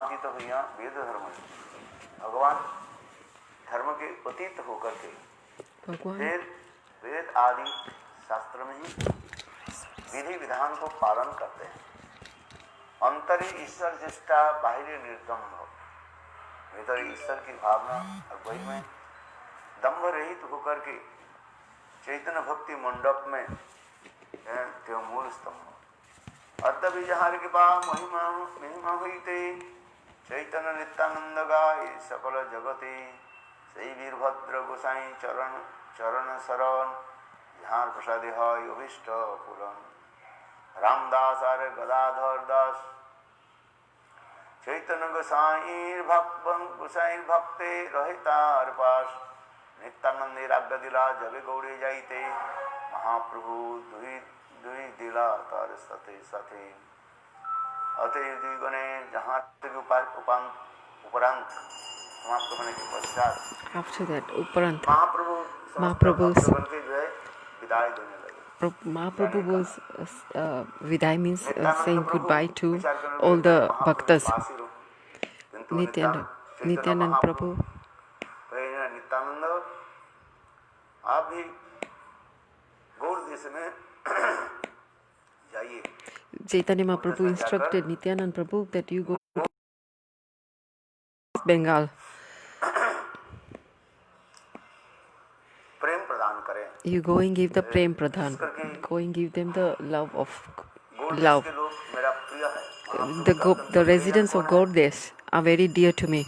अतीत हुआ वेद धर्म, भगवान धर्म के अतीत होकर के फिर वेद आदि शास्त्र में ही विधि विधान को पालन करते हैं। अंतरी ईश्वर चेष्टा बाहरी निर्दम्भ, भीतर ईश्वर की भावना और वही में दम्भ रहित होकर के चैतन्य भक्ति मंडप में त्यो मूल स्तंभ। अद्य विजहार कृपा महिमा महिमा हुई थे चैतन्य नित्यानंद गाय सकल जगते, सही वीरभद्र गोसाई चरण चरण शरण, जहार प्रसाद है अभिष्ट पूरण। रामदास आर्य गदाधर दास चैतन्य गोसाई भक्ते रहतार पास, नित्यानंद राग्य दिला जबे गौड़े जाइते, महाप्रभु दुहि दुहि दिला तार सते सते। अतएव द्विगुणे जहाँ तक उपरांत समाप्त होने के पश्चात, after that उपरांत महाप्रभु के जो है विदाई देने लगे। Mahaprabhu was Viday means saying goodbye to all the bhaktas. Nityanand Prabhu. Nityanand आप भी गौड़ देश में जाइए। Chaitanya Mahaprabhu instructed Nityanand Prabhu that you go to Bengal. प्रेम प्रदान करें। You go and give the prem pradhan. Go and give them the love of love. मेरा प्रिय है। The residents of Gaurdesh are very dear to me.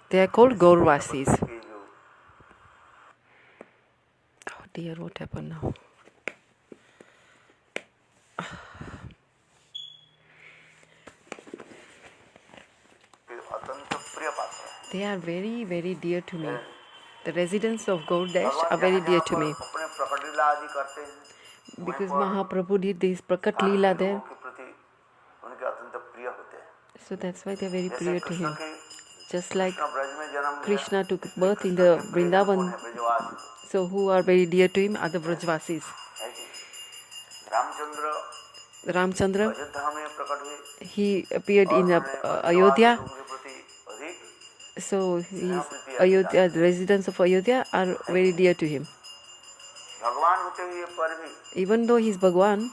They are called Gaurvasis. Oh dear, what happened now? They are very, very dear to me. The residents of Gaurdesh are very dear to me. Because Mahaprabhu did this Prakat Leela there. So that's why they are very dear to him. Just like Krishna took birth in the Vrindavan, so who are very dear to him are the Vrajvasis. Ramchandra, he appeared in Ayodhya. So the residents of Ayodhya are very dear to him. Even though he is Bhagwan,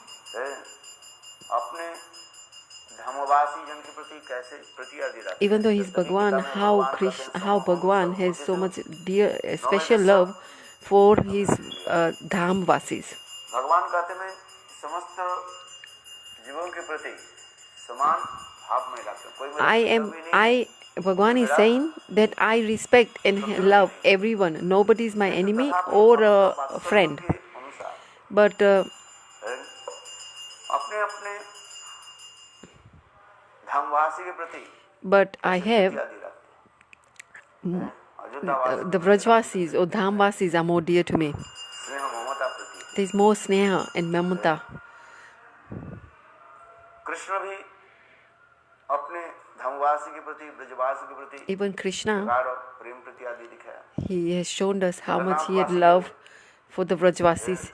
even though he is Bhagwan, how Bhagwan has so much dear, special love for his Dham Vasis. Bhagwan is saying that I respect and love everyone. Nobody is my enemy or a friend. But I have the Vrajvasis or Dhamvasis are more dear to me. There is more sneha and mamata. Even Krishna, he has shown us how much he had love for the Vrajvasis.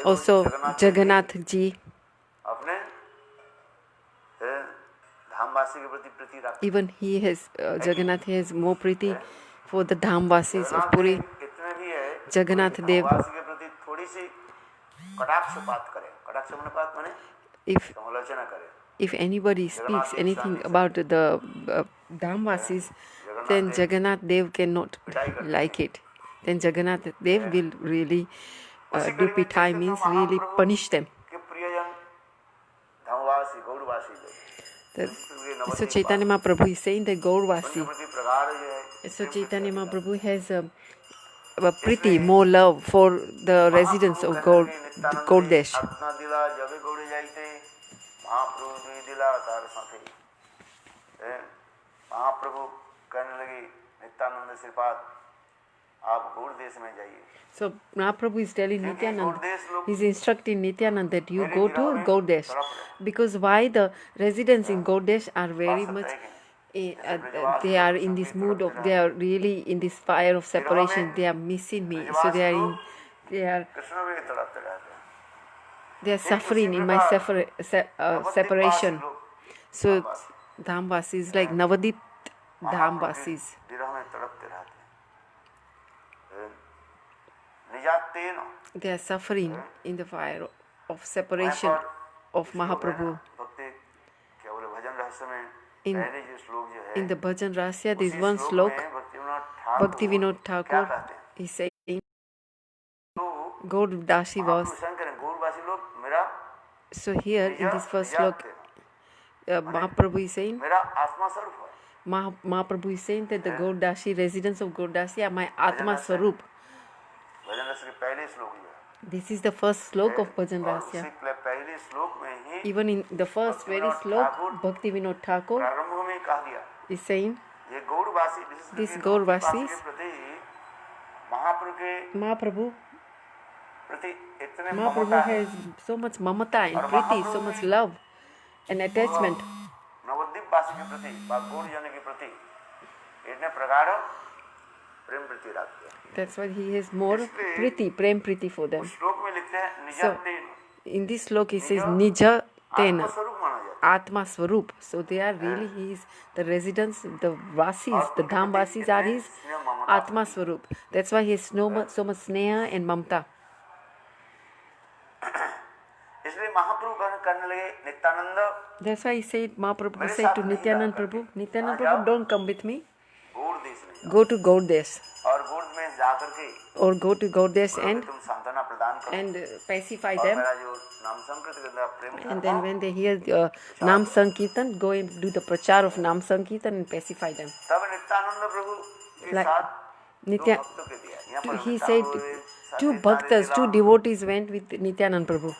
Also, Jagannath ji, even he has, Jagannath has more priti for the Dhamvasis of Puri. Jagannath Dev, if anybody speaks anything about the Dhamvasis, then Jagannath Dev cannot like it. Then Jagannath Dev will really do pitai, means really punish them. So Chaitanya Mahaprabhu is saying that Gaurvasi. So Chaitanya Mahaprabhu has a pretty more love for the residents of Gaurdesh. So Mahaprabhu is telling Nityanand, he is instructing Nityanand that you go to Gaurdesh. Because why? The residents in Gaurdesh are very much, they are in this mood of, they are really in this fire of separation. They are missing me. So they are suffering in my separation. So Dhamvasis, like Navadip Dhamvasis. विरह में तड़पते रहते हैं। निजातेन They are suffering in the fire of separation of Mahaprabhu. भक्ति क्या बोले भजन रहस्य में In, पहले जो श्लोक जो है in the Bhajan Rasya, there is one slok, Bhakti Vinod Thakur, he saying, Gaur Dasi was. So here in this first slok, Mahaprabhu is saying, Mahaprabhu is saying that the Gaurdasi, residents of Gaurdasi are my Atma Swarup. This is the first slok of Bhajan Rasya. Even in the first very slok, Bhakti Vinod Thakur is saying, these Gaurvasis, Mahaprabhu has so much mamata and priti, so much love and attachment. That's why he has more prem priti for them. So, in this slok he says, Nija Tena, Atma Swarup. So they are really the residents, the Vasis, the Dham Vasis are his Atma Swarup. That's why he has so much sneha and mamta. That's why he said, Mahaprabhu said to Nityanand Prabhu, don't come with me. Go to Gaurdesh. Or go to Gaurdesh and pacify them. And then when they hear Nam Sankirtan, go and do the prachar of Nam Sankirtan and pacify them. Like he said, two bhaktas, two devotees went with Nityanand Prabhu.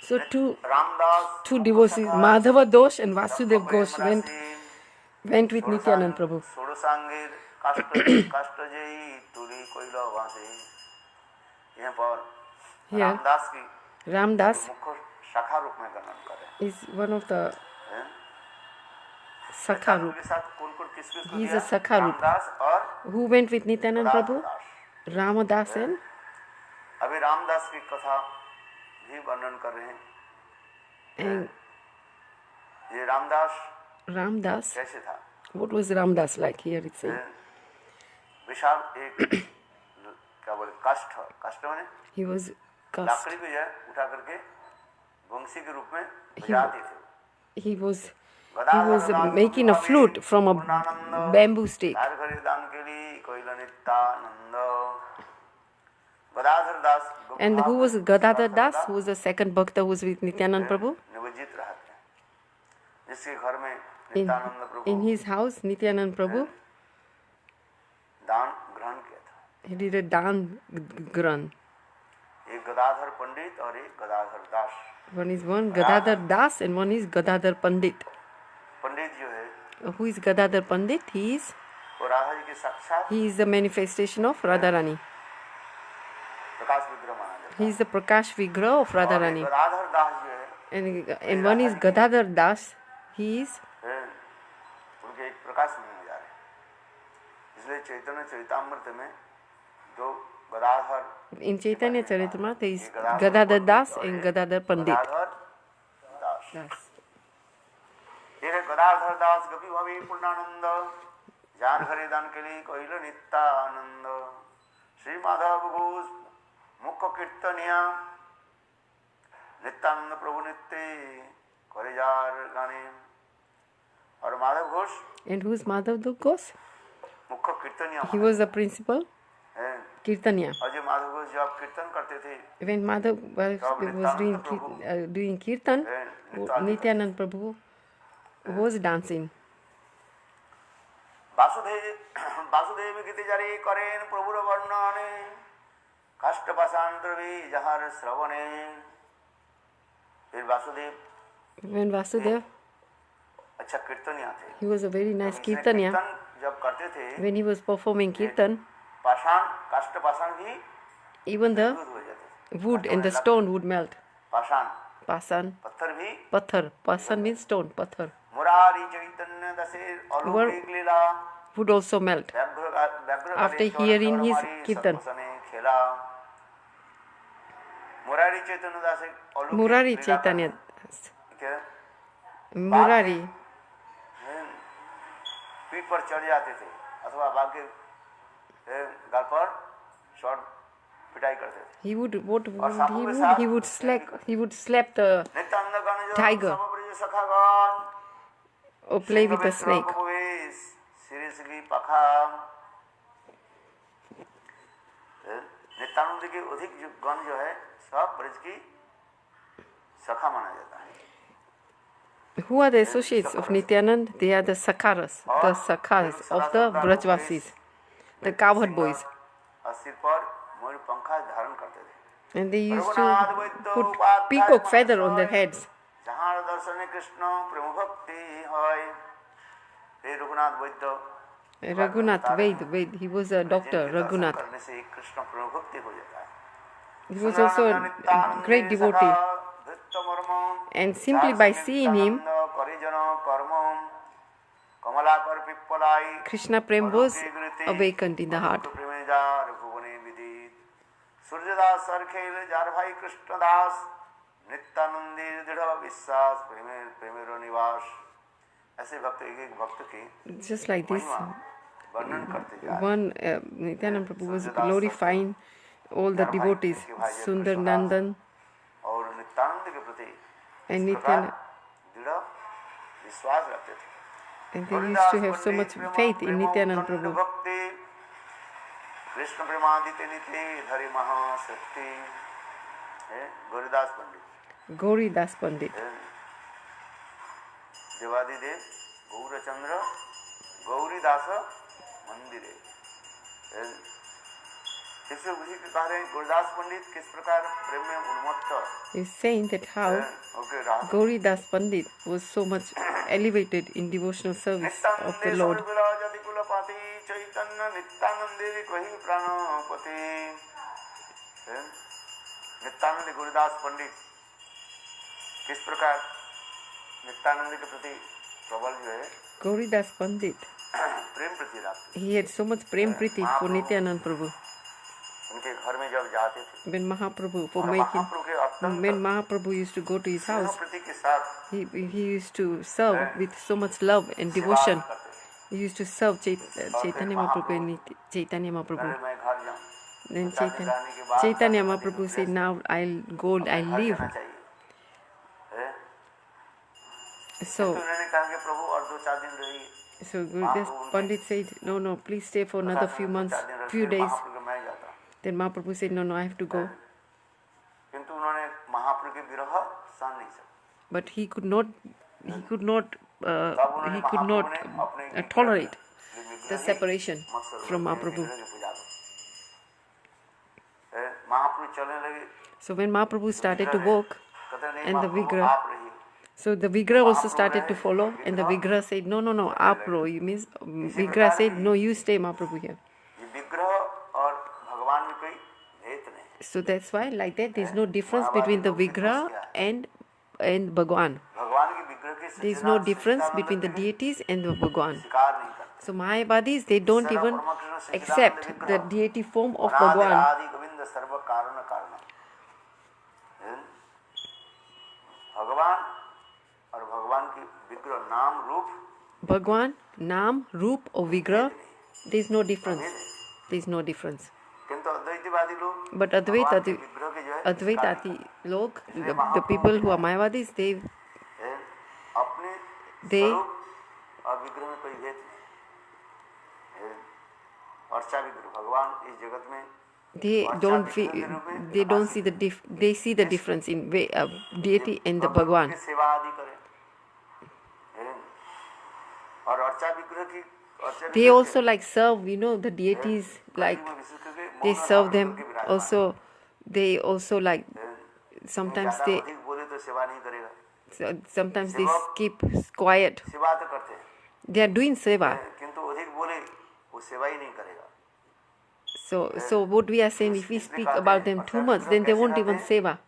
So two devotees, Madhava Dosh and Vasudev Ghosh went with Nityanand Prabhu. Here, Ramdas is one of the Sakha Rup. He is a Sakha Rup. Who went with Nityanand Prabhu? Ramadas and अभी रामदास की कथा भी वर्णन कर रहे हैं। ये रामदास कैसे था? What was Ramdas like? Here it's saying. विशाल एक क्या बोले काष्ठ माने? He was cast. लकड़ी को उठा करके वंशी के रूप में बजाते थे। He was making a flute from a bamboo stick. And who was Gadadhar Das? Who was the second bhakta who was with Nityanand Prabhu? In his house, Nityanand Prabhu, he did a dan gran. One is Gadadhar Das and one is Gadadhar Pandit. Who is Gadadhar Pandit? He is the manifestation of Radharani. He is the Prakash Vigraha of Radharani. And one is Gadadhar Das. He is in Chaitanya Charitamrita there is Gadadhar Das and Gadadhar Pandit. Gadadhar Das Gapi Bhavi Purnananda Jan Haridan Keli Kohila Nityananda Sri Madhav Ghosh Mukha Kirtaniya Nityananda Prabhu Nitte Korijar Gane. Or Madhav Ghosh. And who is Madhav Ghosh? Mukha Kirtaniya. He was the principal. Kirtaniya. When Madhav was doing Kirtan, Nityanand Prabhu was dancing. Vasudev Giti Jari Karen Prabhu Varnane Kashtapasantravi Jahar Sravane. When Vasudev, he was a very nice Kirtaniya. When he was performing Kirtan, even the wood and the stone would melt. Pasan. Pathar. Pasan means stone. Pathar. would also melt after hearing his kirtan. Murari Chaitanya. Murari. पीठ पर चढ़ जाते थे अथवा बाघ के गाल पर शॉट पिटाई करते थे. He would slap the tiger or play with the snake. Nityanand के अधिक जो गण जो है सब ब्रज की सखा माना जाता है. Who are the associates of Nityanand? They are the Sakharas of the Brajvasis, the cowherd boys. And they used to put peacock feather on their heads. Raghunath Vaid, he was a doctor, Raghunath. He was also a great devotee. And simply by seeing him, Krishna Prem was awakened in the heart. Just like this, one Nityananda Prabhu was glorifying all the devotees, Sundar Nandan and Nityananda. And they used to have so much faith in Nityananda Prabhu. Krishna Premadite Nite Dhari Mahasakti Gauridas Pandit. Gauridas Pandit. Devadidev Gaurachandra Gauridasa Mandire. He's saying that how Gauridas Pandit was so much elevated in devotional service of the Lord. Nityanand Gurudas पंडित किस प्रकार नित्यानंद के प्रति प्रबल जो है Gauridas Pandit, प्रेम प्रति रखते. He had so much prem priti for Nityananda Prabhu. उनके घर में जब जाते थे, When Mahaprabhu used to go to his house, he used to serve with so much love and devotion. He used to serve Chaitanya Mahaprabhu and Chaitanya Mahaprabhu. Then Chaitanya Mahaprabhu said, now I'll go, I'll leave. So Gurudev Pandit said, no, please stay for another few months, few days. Then Mahaprabhu said, no, I have to go. But he could not tolerate the separation from Mahaprabhu. So when Mahaprabhu started to walk, and the Vigraha, so the Vigraha also started to follow, and the Vigraha said, no, aap ro. Vigraha said, no, you stay, Mahaprabhu, here. So that's why, like that, there is no difference between the Vigraha and Bhagwan. There is no difference between the deities and the Bhagwan. So Mayavadis, they don't even accept the deity form of Bhagwan. Bhagwan, Naam, Roop or Vigraha, there is no difference. There is no difference. But Advaitati log, the people who are Mayavadis, they don't see they see the difference in deity and the Bhagwan. They also like serve, the deities, like they serve them. Also, they also like sometimes they keep quiet. They are doing seva. So what we are saying, if we speak about them too much, then they won't even seva.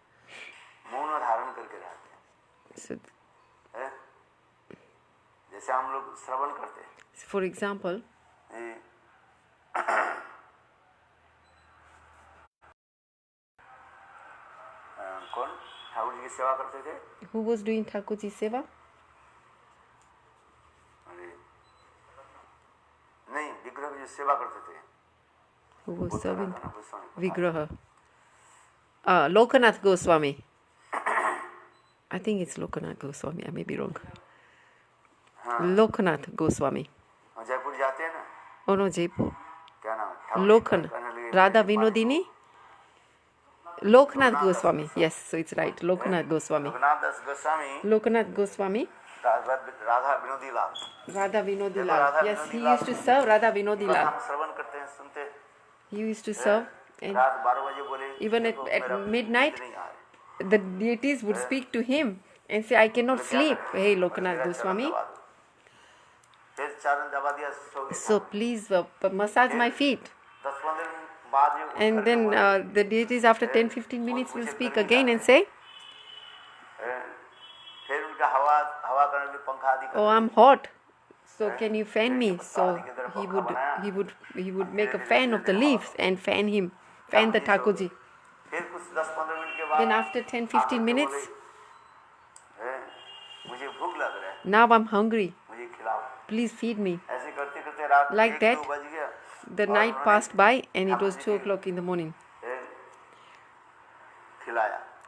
So, for example, कौन ठाकुर जी की सेवा करते थे? Who was doing Thakur ji seva? नहीं, विग्रह की जो सेवा करते थे. Who was serving Vigraha? Lokanath Goswami. I think it's Lokanath Goswami. I may be wrong. Lokanath Goswami. Jaipur जाते हैं ना? Oh no, Jaipur. क्या नाम? Lokanath. Radha Vinodini. Lokanath Goswami. Yes, so it's right. Lokanath Goswami. Lokanath Goswami. Radha Vinodi Lal. Radha Vinodi Lal. Yes, he used to serve Radha Vinodi Lal. He used to serve. And even at midnight, the deities would speak to him and say, I cannot sleep. Hey, Lokanath Goswami. So please massage my feet. And then the deities after 10-15 minutes will speak again and say, oh, I'm hot. So can you fan me? So he would make a fan of the leaves and fan the Thakurji. Then after 10-15 minutes, now I'm hungry. Please feed me. Like that, the night passed by and it was 2 o'clock in the morning.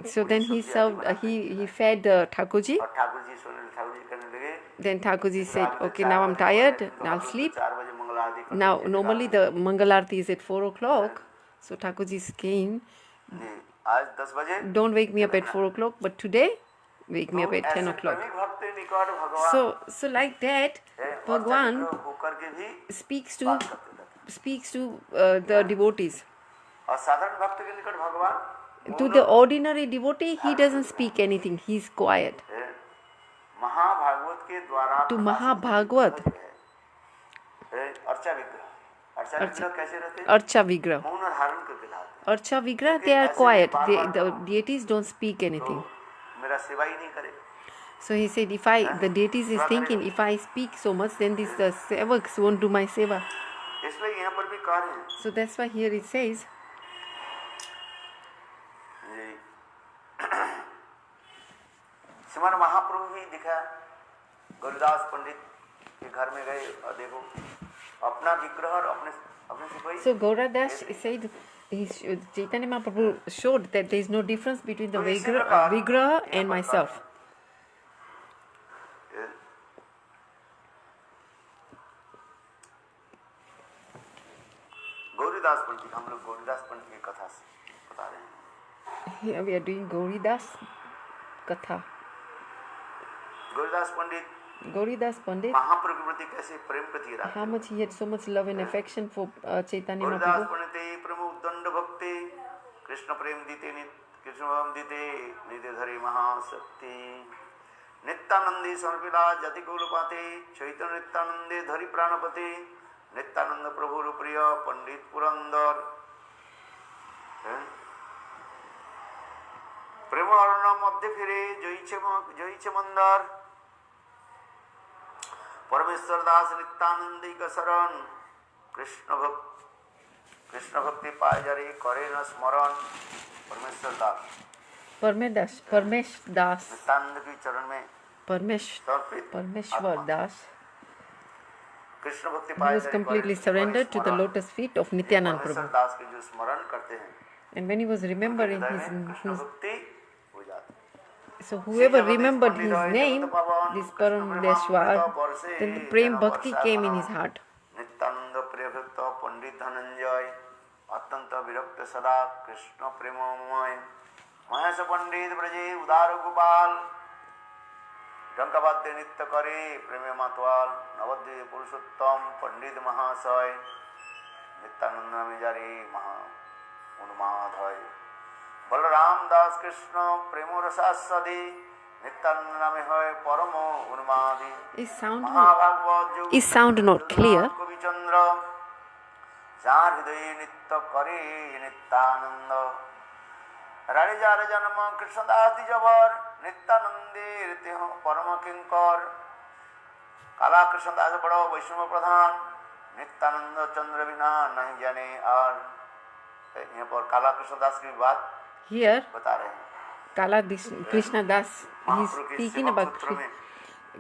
So then he served, he fed Thakurji. Then Thakurji said, okay, now I'm tired, I'll sleep. Now normally the Mangalarti is at 4 o'clock. So Thakurji came, don't wake me up at 4 o'clock, but today, wake me up at 10 o'clock. So like that, Bhagwan speaks to the devotees. To the ordinary devotee, he doesn't speak anything, he's quiet. To Mahabhagwat, Archa Vigrah. Archa Vigrah, they are quiet. The deities don't speak anything. So he said, the deities is thinking, if I speak so much, then these sevaks won't do my seva. So that's why here it says, श्रीमान महाप्रभु भी दिखा, गौरीदास पंडित के घर में गए और देखो अपना विग्रह और अपने सिपाही. So Gauradas said, Chaitanya Mahaprabhu showed that there is no difference between the Vigraha and myself. Gauridas पंडित, हम लोग गौरीदास पंडित की कथा बता रहे हैं. Here we are doing Gauridas Katha. Gauridas Pandit, महाप्रभु के प्रति कैसे प्रेम प्रति रखा. how much he had so much love and affection for Chaitanya Gauridas Mahaprabhu. पंडित प्रभु दंड भक्ति कृष्ण प्रेम दीते कृष्ण भाव दीते निधि धरे महाशक्ति नित्यानंदी समर्पिला जति गौरपाते चैतन्य नित्यानंदे धरि प्राणपते नित्यानंद प्रभु प्रिय पंडित पुरंदर. प्रेम अरण मध्य फिरे जयीचे मंदार परमेश्वर दास नित्यानंदी का शरण कृष्ण भक्ति पाए जरे करे न स्मरण. परमेश्वर दास नित्यानंद की चरण में Parmeshwar Das, कृष्ण भक्ति he पाए was completely surrendered to the lotus feet of Nityanand परमेश्वर Prabhu. दास के जो स्मरण करते हैं, And when he was remembering Krishna his भक्ति हो जाती है. so whoever remembered his name, this Parameshwar, then the Prem Bhakti came in his heart. Nityanand प्रिय भक्त पंडित धनंजय अत्यंत विरक्त सदा कृष्ण प्रेममय महेश पंडित ब्रजे उदार गोपाल डंकावाद्य नित्य करे प्रेम मतवाल नवद्य पुरुषोत्तम पंडित महाशय नित्यानंद नामे जारी महा उन्माधय बलराम दास कृष्ण प्रेम रसास्वादी नित्यानंद नामे है परम उन्मादी. Is sound not clear? Kavichandra जार हृदय नित्य करे नित्यानंद रानी जार जन्म कृष्णदास जबर नित्यानंदे रीति परम किंकर काला कृष्णदास बड़ो वैष्णव प्रधान नित्यानंद चंद्र बिना नहीं जाने। और यहाँ पर काला कृष्ण दास की बात here बता रहे हैं। Kala Krishna Das, he's speaking about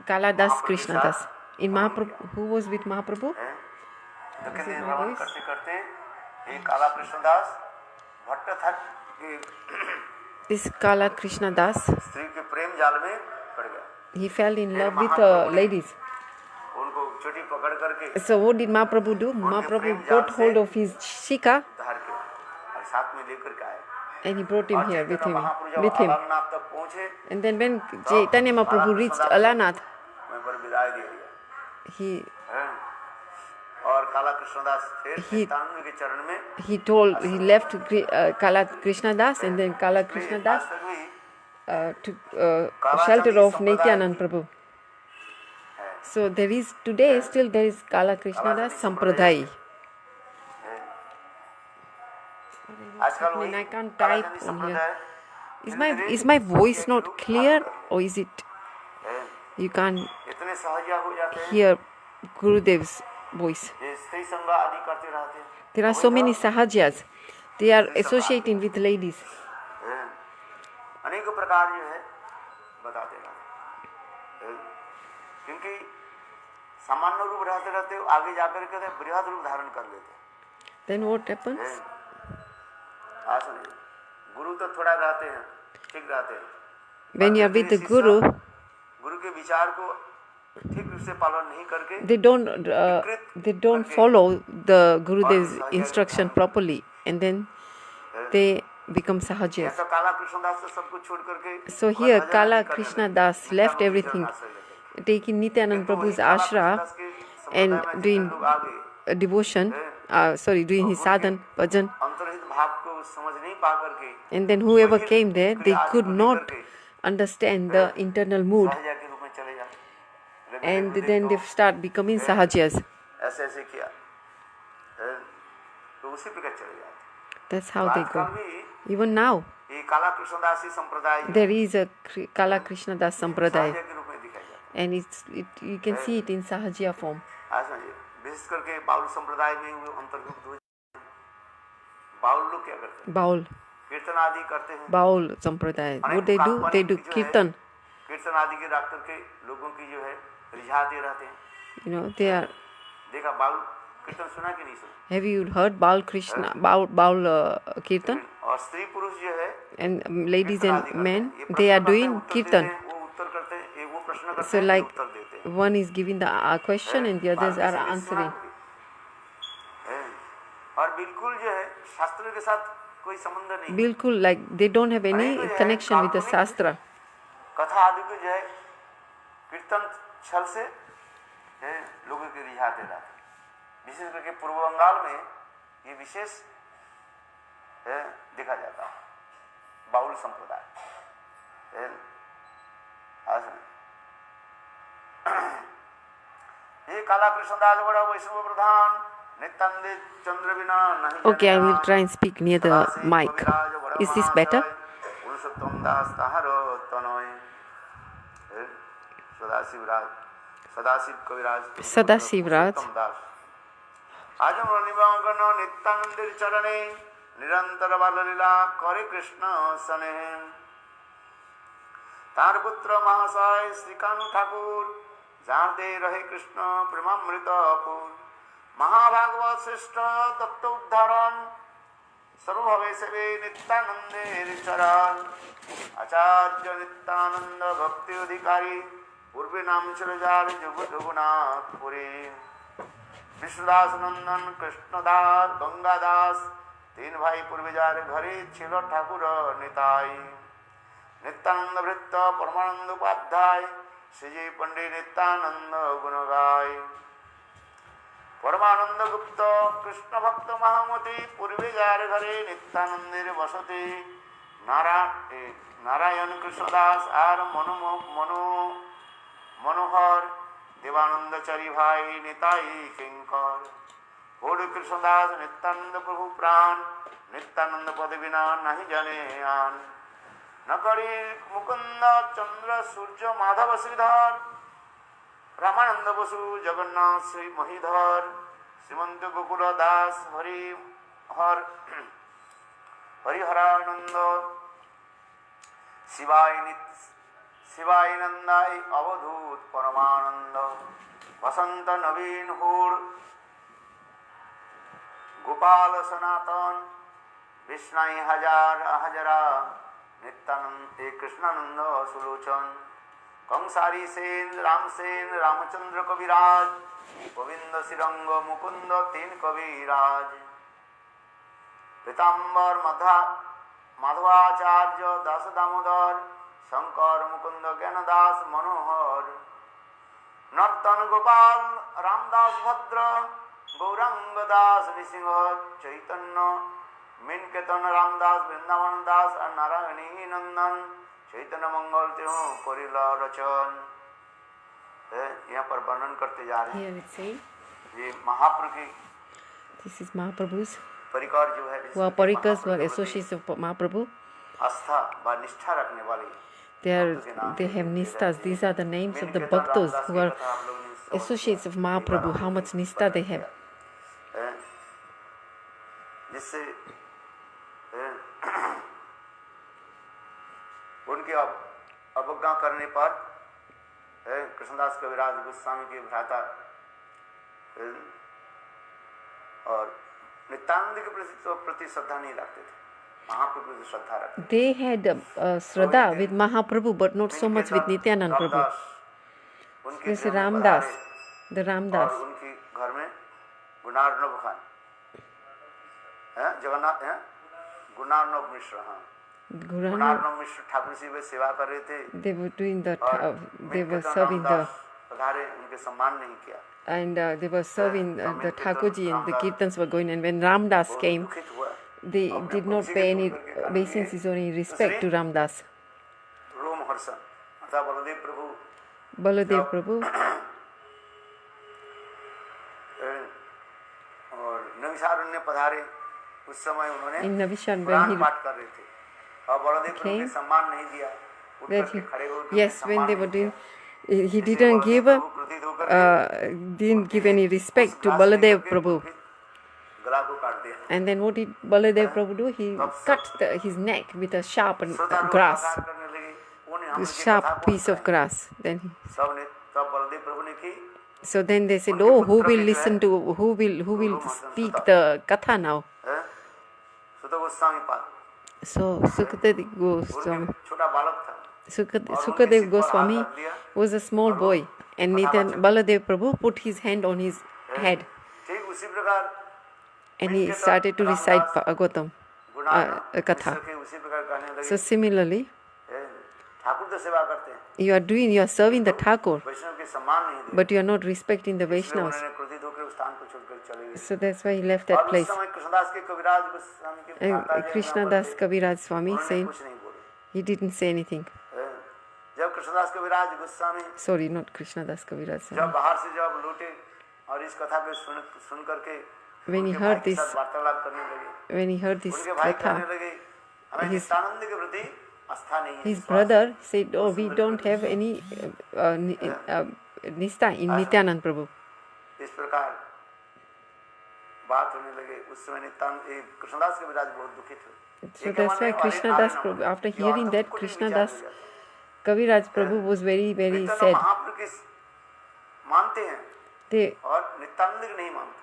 Kala Das Krishna Das. In Mahaprabhu, who was with Mahaprabhu? तो कहते हैं भ्रमण करते करते ये काला कृष्ण दास भट्ट था कि This Kala Krishna Das, स्त्री के प्रेम जाल में पड़ गया। he fell in love with ladies. उनको चोटी पकड़ करके So what did Mahaprabhu do? Mahaprabhu got hold of his shika धार के और साथ में लेकर के आए। and he brought him here with him. Alarnath तक पहुंचे, And then when Chaitanya Mahaprabhu reached Alarnath, मैं पर विदाई दे दिया। he और काला कृष्णदास फिर नित्यानंद के चरण में he left Kala Krishna Das, and then Kala Krishna Das took shelter of Nityanand Prabhu. So there is today still there is Kala Krishna Das Sampradaya. I mean, I can't type on here. Is my voice not clear, or is it you can't hear Gurudev's voice? There are so many sahajas. They are associating with ladies. अनेक प्रकार जो है बताते रहते, क्योंकि सामान्य रूप रहते रहते आगे जाकर के बृहद रूप धारण कर लेते। Then what happens? गुरु तो थोड़ा रहते हैं, ठीक रहते हैं। When you are with the Guru, गुरु के विचार को ठीक रूप से पालन नहीं करके they don't follow the Gurudev's instruction properly, and then they become sahajas. So here Kala Krishna Das left everything, taking Nityanand Prabhu's ashra and doing devotion, doing his sadhan, bhajan. And then whoever came there, they could not understand the internal mood. And then they start becoming sahajas. That's how they go. Even now, there is a Kala Krishna Das Sampradaya. And you can see it in Sahajiya form. Baul Sampradaya. What they do? They do Kirtan. You know, they are. Have you heard Baul Krishna, Baul Kirtan? And ladies and men, they are doing Kirtan. So like one is giving the question and the others are answering. Bilkul, like they don't have any connection with the Shastra. विशेष करके पूर्व बंगाल में ये विशेष देखा जाता है bowl संप्रदाय। ये काला कृष्णदास बड़ा वैष्णव प्रधान नित्यानंद चंद्र बिना नहीं। Okay, I will try and speak near the mic. Is this better? Sadasiv Raj. आजम निवागन नित्यानंद चरणे निरंतर बाललीला करे कृष्ण सने। तार पुत्र महाशय श्रीकानु ठाकुर जानते रहे कृष्ण प्रेमामृतपुर। महाभागवत श्रेष्ठ तत्व उद्धारण सर्वभवे सेवे नित्यानंदे चरण। आचार्य नित्यानंद भक्ति अधिकारी पूर्वी नाम चलजार जुग जुगुनाथपुरी। विष्णुदास नंदन कृष्णदास गंगादास तीन भाई पूर्वजार घरे छिल ठाकुर निताई। नित्यानंद भृत्त परमानंद उपाध्याय श्रीजी पंडित नित्यानंद गुण गाय। परमानंद गुप्त कृष्ण भक्त महामती पूर्वजार घरे नित्यानंदेर बसती। नारायण कृष्णदास आर मनोहर देवानंद चरी भाई निताई किंकर। होड़ कृष्णदास नित्यानंद प्रभु प्राण नित्यानंद पद बिना नहीं जने आन। नकरी मुकुंद चंद्र सूर्य माधव श्रीधर रामानंद बसु जगन्नाथ श्री महीधर। श्रीमंत गोकुल दास हरिहरानंद शिवाय नंदाय अवधूत परमानंद वसंत नवीन हुड़ गोपाल सनातन विष्णाई हजरा नित्यानंद कृष्णानंद सुलोचन कंसारी सेन रामचंद्र कविराज गोविंद श्रीरंग मुकुंद तीन कविराज पीताम्बर माधवाचार्य दास दामोदर शंकर मुकुंद ज्ञानदास मनोहर नर्तन गोपाल रामदास भद्र गौरंग दास नृसिंह चैतन्य मीनकेतन रामदास वृंदावन दास और नारायणी नंदन चैतन्य मंगल त्यों कोरिला रचन। यहाँ पर वर्णन करते जा रहे हैं ये महाप्रभु की This is Mahaprabhu's परिकर जो है who are parikars, who are associates of Mahaprabhu. आस्था व निष्ठा रखने वाले They have nistas. These are the names of the bhaktos who are associates of Mahaprabhu. How much nista they have. जिससे उनके अवज्ञा करने पर कृष्णदास कविराज गोस्वामी के भ्राता और नित्यानंद के प्रति श्रद्धा नहीं रखते थे, महाप्रभु की श्रद्धा रखते थे। They had Shraddha with Mahaprabhu but not so much with Nityanand Prabhu. This Ramdas, the Ramdas. और उनके घर में गुणार्णव खान जगन्नाथ गुणार्णव मिश्र गुणार्णव मिश्र ठाकुर जी वे सेवा कर रहे थे। They were doing the they were serving the उनके सम्मान नहीं किया and they were serving the Thakurji and the kirtans were going, and when Ramdas came they did not pay any obeisances or any respect to Ramdas. Romaharshana अर्थात Baladev Prabhu और नविशारण्य पधारे उस समय उन्होंने in Navishan पुराण when पाठ कर रहे थे और बलदेव प्रभु के सम्मान नहीं दिया that he, yes, when they were doing, he didn't give any respect to Baladev Prabhu. गला को काट दिया And then what did Baladev Prabhu do? He cut his neck with a sharp grass, a sharp piece of grass. Then सबने तब बलदेव प्रभु ने की so then they said, oh, who will listen to, who will speak the katha now? सुत गोस्वामी पाद So Sukadev Goswami, छोटा बालक था Sukadev Goswami was a small boy, and Baladev Prabhu put his hand on his head ठीक उसी प्रकार and he started to recite Bhagavatam Katha. उसी प्रकार कहने लगे So similarly, ठाकुर तो सेवा करते हैं you are serving the Thakur, वैष्णव के सम्मान नहीं देते but you are not respecting the Vaishnavas. उन्होंने क्रोधित होकर उस स्थान को छोड़कर चले गए So that's why he left that place. उस समय कृष्णदास के कविराज गोस्वामी के And भ्राता जी Krishna Das Kaviraj Swami उन्होंने said, कुछ नहीं बोले he didn't say anything. जब कृष्णदास कविराज Goswami Sorry, not Krishna Das Kaviraj जब Swami. बाहर से जब लौटे और इस कथा को सुन करके When he उनके heard भाई के this, साथ वार्तालाप करने लगे this उनके भाई कहने katha, लगे हमें नित्यानंद के प्रति आस्था नहीं है his brother said, oh, we don't have any nista in Nityanand Prabhu. इस प्रकार बात होने लगे उस समय कृष्णदास कविराज बहुत दुखित हुए So that's why Krishna Das Prabhu, after hearing that, Krishna Das Kaviraj Prabhu was very, very sad. महाप्रभु के मानते हैं They और नित्यानंद के नहीं मानते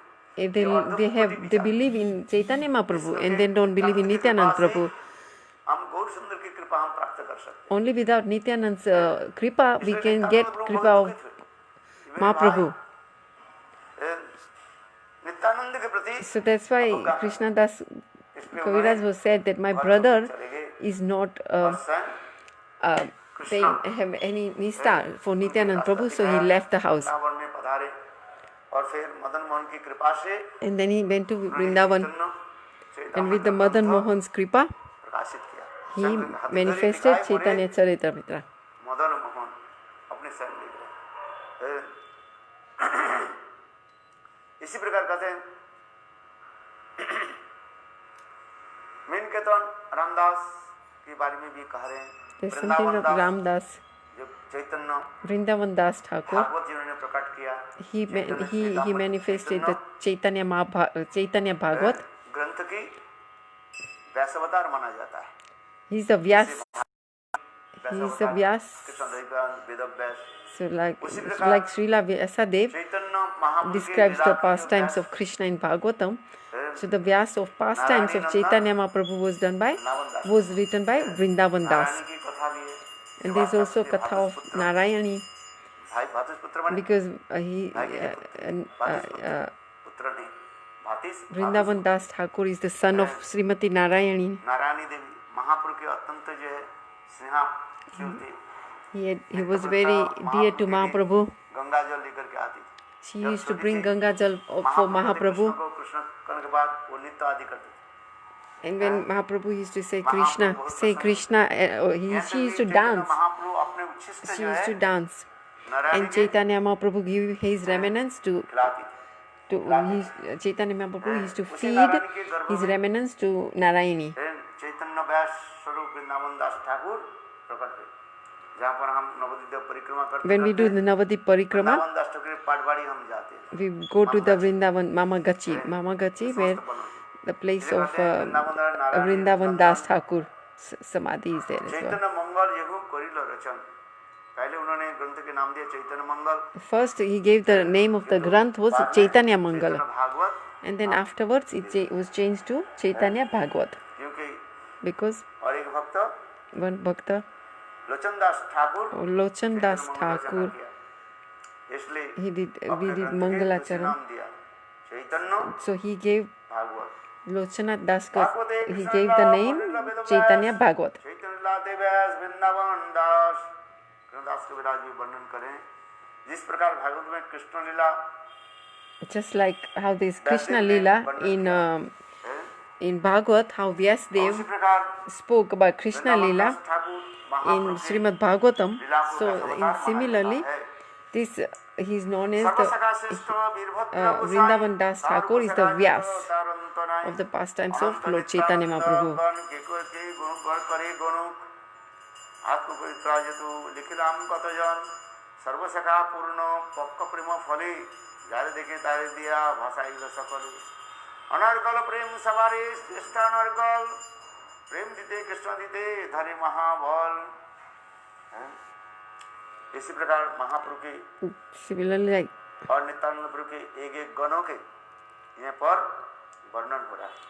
they believe in Chaitanya Mahaprabhu and then don't believe in Nityanand Prabhu. हम गौर सुंदर की कृपा हम प्राप्त कर सकते Only without Nityanand's kripa we can get kripa of Mahaprabhu. Nityanand के प्रति So that's why Krishna Das Kaviraj was said that my brother is not paying have any nista for Nityanand Prabhu, so he left the house. Vrindavan में पधारे और फिर मदन मोहन की कृपा से And then he went to Vrindavan, Chaitanya and with the Madan Mohan's kripa, प्रकाशित किया he manifested Chaitanya Charitamrita. Madan Mohan अपने स्वयं लिख रहे हैं। इसी प्रकार कहते हैं मीनकेतन रामदास के बारे में भी कह रहे हैं There's something of Ramdas. जो चैतन्य Vrindavan Das Thakur, भागवत जिन्होंने प्रकट किया, he manifested the Chaitanya Bhagavat. ग्रंथ की व्यासावतार माना जाता है. He is the Vyas. Krishna Dvaipayan, Ved Vyas. So like Srila Vyasadev describes the pastimes of Krishna in Bhagavatam. So the Vyas of pastimes of Chaitanya Mahaprabhu was written by Vrindavan Das. And there is also Katha of Narayani, because Vrindavan Das Thakur is the son of Srimati Narayani. He was very dear to Mahaprabhu. She used to bring Ganga Jal for Mahaprabhu. And when Mahaprabhu used to say Krishna, she used to dance. She used to dance. And Chaitanya Mahaprabhu gave his remnants Chaitanya Mahaprabhu used to feed his remnants to Narayani. When we do the Navadip Parikrama, we go to the Vrindavan Mamagachi, where the place of Vrindavan Das Thakur Samadhi is there as well. First, he gave the name of the Granth was Chaitanya Mangala, and then afterwards it was changed to Chaitanya Bhagavat, because one Bhakta, Lochan Das Thakur, we did Mangalacharan, so he gave Lochanath Das, he gave the name Chaitanya Bhagavat. Just like how this Krishna Lila in Bhagavat, how Vyasadev spoke about Krishna Lila in Srimad Bhagavatam, so similarly this he is known as the Vrindavan Das Thakur is the Vyas of the pastimes of Lord Chaitanya Mahaprabhu. Similarly, like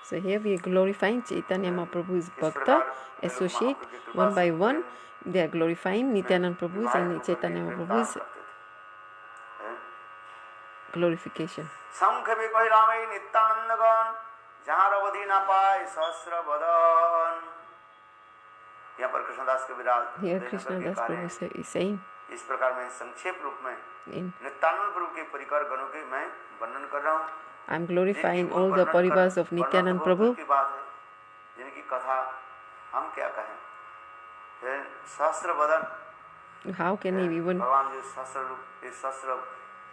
so here we are glorifying Chaitanya Mahaprabhu's Bhakta, associate one by one. They are glorifying Nityananda Prabhu's and Chaitanya Mahaprabhu's glorification. Here Krishna Das Prabhu is saying, I am glorifying all the parivars of Nityananda Prabhu. How can he even?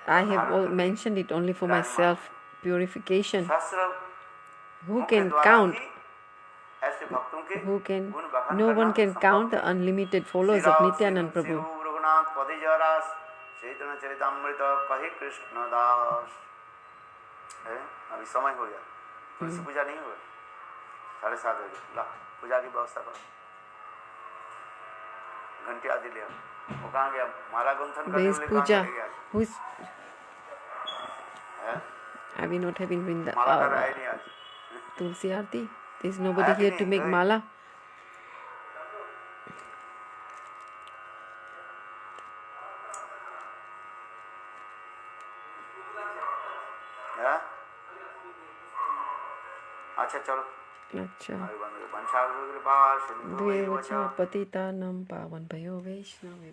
I have mentioned it only for myself. Purification. Who can count? No one can count the unlimited followers of Nityananda Prabhu. अभी समय हो गया, तुलसी पूजा नहीं हुआ, 7:30 बजे ला पूजा की व्यवस्था करो, घंटी आदि ले आओ. वो कहाँ गया? माला गुंथन करने वाले कहाँ चले गया? Have we not having been the Tulsi Aarti? There is nobody here to make mala. अच्छा चलो. अच्छा. Dve vacha patitanam pavan bhayo vaishnave